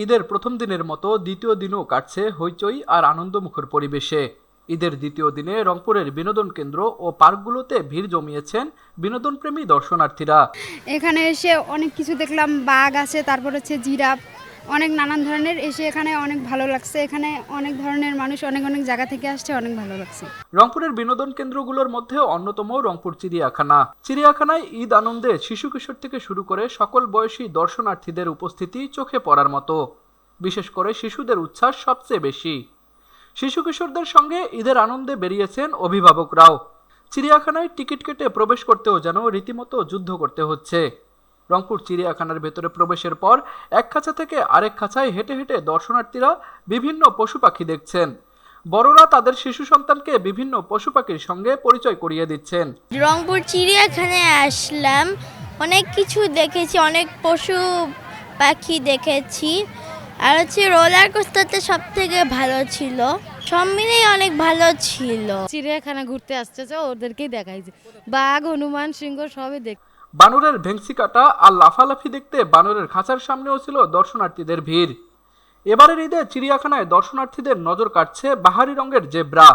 ঈদের প্রথম দিনের মতো দ্বিতীয় দিনও কাটছে হইচই আর আনন্দমুখর পরিবেশে। ঈদের দ্বিতীয় দিনে রংপুরের বিনোদন কেন্দ্র ও পার্কগুলোতে ভিড় জমিয়েছেন বিনোদনপ্রেমী দর্শনার্থীরা। এখানে এসে অনেক কিছু দেখলাম, বাঘ আছে, তারপর হচ্ছে জিরাফ, অনেক নানান ধরনের। এসে এখানে অনেক ভালো লাগছে। এখানে অনেক ধরনের মানুষ অনেক অনেক জায়গা থেকে আসছে, অনেক ভালো লাগছে। রংপুরের বিনোদন কেন্দ্রগুলোর মধ্যে অন্যতম রংপুর চিড়িয়াখানা। চিড়িয়াখানায় ঈদ আনন্দে শিশু কিশোর থেকে শুরু করে সকল বয়সী দর্শনার্থীদের উপস্থিতি চোখে পড়ার মতো। বিশেষ করে শিশুদের উচ্ছ্বাস সবচেয়ে বেশি। শিশু কিশোরদের সঙ্গে ঈদের আনন্দে বেরিয়েছেন অভিভাবকরাও। চিড়িয়াখানায় টিকিট কেটে প্রবেশ করতেও যেন রীতিমতো যুদ্ধ করতে হচ্ছে। রংপুর চিড়িয়াখানার ভেতরে প্রবেশের পর এক খাঁচা থেকে আরেক খাঁচায় হেঁটে হেঁটে দর্শনার্থীরা বিভিন্ন পশু পাখি দেখছেন। বড়রা তাদের শিশু সন্তানকে বিভিন্ন পশু পাখির সঙ্গে পরিচয় করিয়ে দিচ্ছেন। রংপুর চিড়িয়াখানায় আসলাম, অনেক কিছু দেখেছি, অনেক পশু পাখি দেখেছি। আর হচ্ছে রোলার কোস্টারটা সব থেকে ভালো ছিল, সব মিলেই অনেক ভালো ছিল। চিড়িয়াখানা ঘুরতে আসছে, ওদেরকেই দেখাইছে বাঘ, হনুমান, সিংহ সবই দেখ। বানরের ভেংসি কাটা আর লাফালাফি দেখতে বানরের খাঁচার সামনেও ছিল দর্শনার্থীদের ভিড়। এবারের ঈদে চিড়িয়াখানায় দর্শনার্থীদের নজর কাটছে বাহারি রঙের জেব্রা।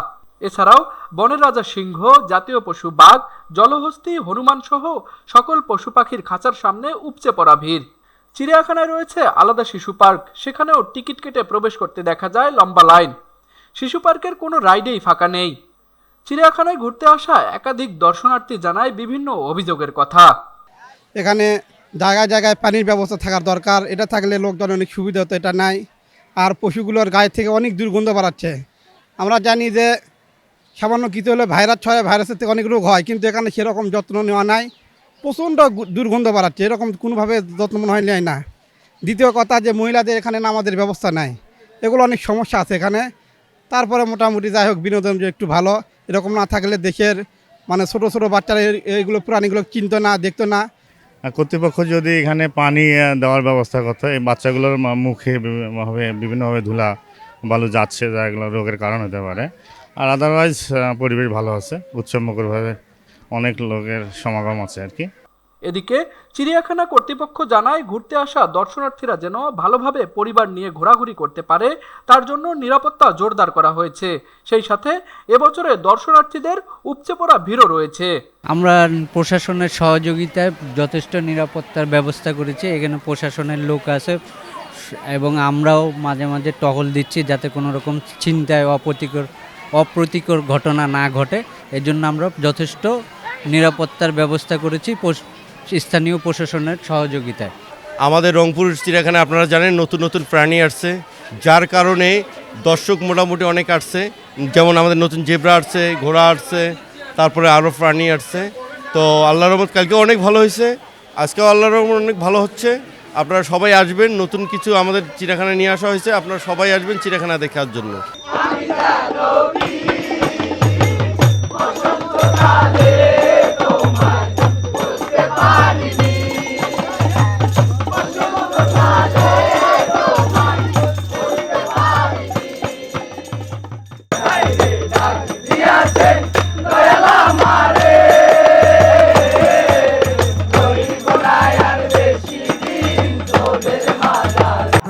এছাড়াও বনের রাজা সিংহ, জাতীয় পশু বাঘ, জলহস্তী, হনুমান সহ সকল পশু পাখির খাঁচার সামনে উপচে পড়া ভিড়। চিড়িয়াখানায় রয়েছে আলাদা শিশু পার্ক, সেখানেও টিকিট কেটে প্রবেশ করতে দেখা যায় লম্বা লাইন। শিশু পার্কের কোনো রাইডেই ফাঁকা নেই। চিড়িয়াখানায় ঘুরতে আসা একাধিক দর্শনার্থী জানায় বিভিন্ন অভিযোগের কথা। এখানে জায়গায় জায়গায় পানির ব্যবস্থা থাকার দরকার, এটা থাকলে লোকজন অনেক সুবিধা হতো, এটা নাই। আর পশুগুলোর গায়ে থেকে অনেক দুর্গন্ধ বাড়াচ্ছে। আমরা জানি যে সামান্য কিছু হলে ভাইরাস ছড়ায়, ভাইরাসের থেকে অনেক রোগ হয়, কিন্তু এখানে সেরকম যত্ন নেওয়া নাই। প্রচণ্ড দুর্গন্ধ বাড়াচ্ছে, এরকম কোনোভাবে যত্ন মনে হয় নেয় না। দ্বিতীয় কথা যে মহিলাদের এখানে নামাজের ব্যবস্থা নাই, এগুলো অনেক সমস্যা আছে এখানে। তারপরে মোটামুটি যাই হোক বিনোদন যে একটু ভালো, এরকম না থাকলে দেশের মানে ছোটো ছোটো বাচ্চারা এইগুলো প্রাণীগুলো চিনতো না, দেখতো না। কর্তৃপক্ষ যদি এখানে পানি দেওয়ার ব্যবস্থা করতো, এই বাচ্চাগুলোর মুখে বিভিন্নভাবে ধুলা বালু যাচ্ছে, যা এগুলো রোগের কারণ হতে পারে। আর আদারওয়াইজ পরিবেশ ভালো আছে, উৎসবমুখরভাবে অনেক লোকের সমাগম আছে আর কি। এদিকে চিড়িয়াখানা কর্তৃপক্ষ জানায় ঘুরতে আসা দর্শনার্থীরা যেন ভালোভাবে পরিবার নিয়ে ঘোরাঘুরি করতে পারে, তার জন্য নিরাপত্তা জোরদার করা হয়েছে। সেই সাথে এবছরে দর্শনার্থীদের উপচে পড়া ভিড়ও রয়েছে। আমরা প্রশাসনের সহযোগিতায় যথেষ্ট নিরাপত্তার ব্যবস্থা করেছি। এখানে প্রশাসনের লোক আছে এবং আমরাও মাঝে মাঝে টহল দিচ্ছি যাতে কোনো রকম ছিনতাই অপ্রীতিকর ঘটনা না ঘটে। এজন্য আমরা যথেষ্ট নিরাপত্তার ব্যবস্থা করেছি স্থানীয় প্রশাসনের সহযোগিতায়। আমাদের রংপুর চিড়িয়াখানায় আপনারা জানেন নতুন নতুন প্রাণী আসছে, যার কারণে দর্শক মোটামুটি অনেক আসছে। যেমন আমাদের নতুন জেব্রা আসছে, ঘোড়া আসছে, তারপরে আরও প্রাণী আসছে। তো আল্লাহর রহমত কালকে অনেক ভালো হয়েছে, আজকেও আল্লাহর রহমত অনেক ভালো হচ্ছে। আপনারা সবাই আসবেন, নতুন কিছু আমাদের চিড়িয়াখানায় নিয়ে আসা হয়েছে, আপনারা সবাই আসবেন চিড়িয়াখানা দেখার জন্য।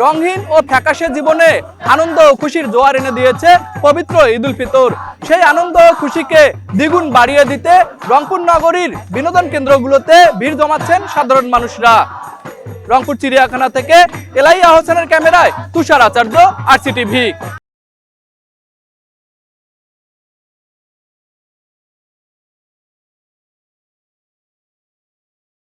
রঙহীন ও ফ্যাকাশে জীবনে আনন্দ ও খুশির জোয়ার এনে দিয়েছে পবিত্র ঈদ উল ফিতর। সেই আনন্দ ও খুশিকে দ্বিগুণ বাড়িয়ে দিতে রংপুর নগরীর বিনোদন কেন্দ্রগুলোতে ভিড় জমাচ্ছেন সাধারণ মানুষরা। রংপুর চিড়িয়াখানা থেকে এলাইয়া হোসেনের ক্যামেরায় তুষার আচার্য, RCTV।